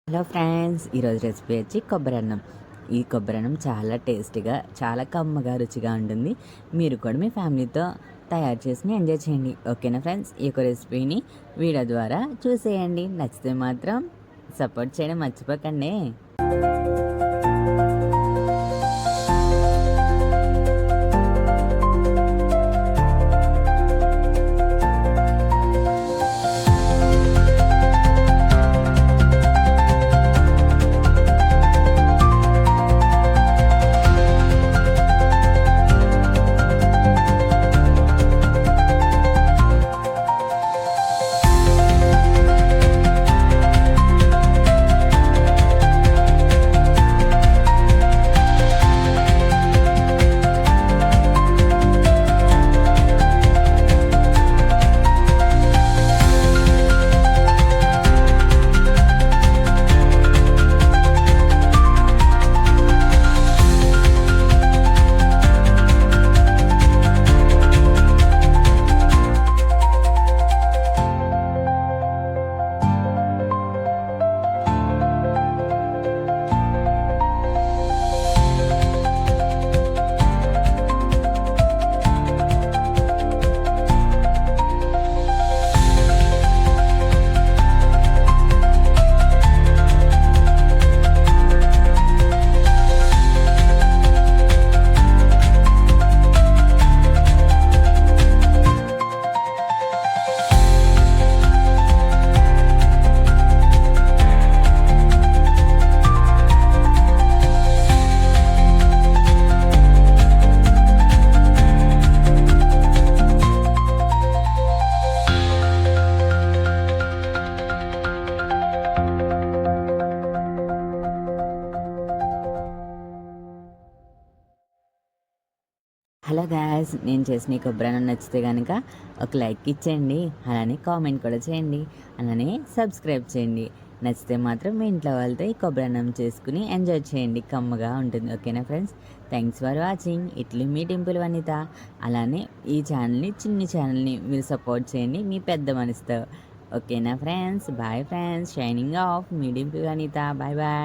Hello friends, ఈరోజు recipe వచ్చి కొబ్బరన్నం. ఈ కొబ్బరన్నం చాలా టేస్టీగా, చాలా కమ్మగా, రుచిగా ఉంటుంది. మీరు కూడా మీ ఫ్యామిలీతో తయారు చేసుకుని ఎంజాయ్ చేయండి. ఓకేనా ఫ్రెండ్స్? ఈ యొక్క రెసిపీని వీడియో ద్వారా చూసేయండి. నచ్చితే మాత్రం సపోర్ట్ చేయడం మర్చిపోకండి. హలో గాయ్స్, నేను చేసిన ఈ కొబ్బరన్నం నచ్చితే కనుక ఒక లైక్ ఇచ్చేయండి. అలానే కామెంట్ కూడా చేయండి. అలానే సబ్స్క్రైబ్ చేయండి. నచ్చితే మాత్రం మీ ఇంట్లో వాళ్ళతో ఈ కొబ్బరన్నం చేసుకుని ఎంజాయ్ చేయండి. కమ్మగా ఉంటుంది. ఓకేనా ఫ్రెండ్స్? Thanks for watching. ఇట్లు మీ డింపుల్ వనిత. అలానే ఈ ఛానల్ని, చిన్ని ఛానల్ని మీరు సపోర్ట్ చేయండి మీ పెద్ద మనసుతో. ఓకేనా friends? Bye friends. Signing off మీ డింపుల్ వనిత. Bye bye.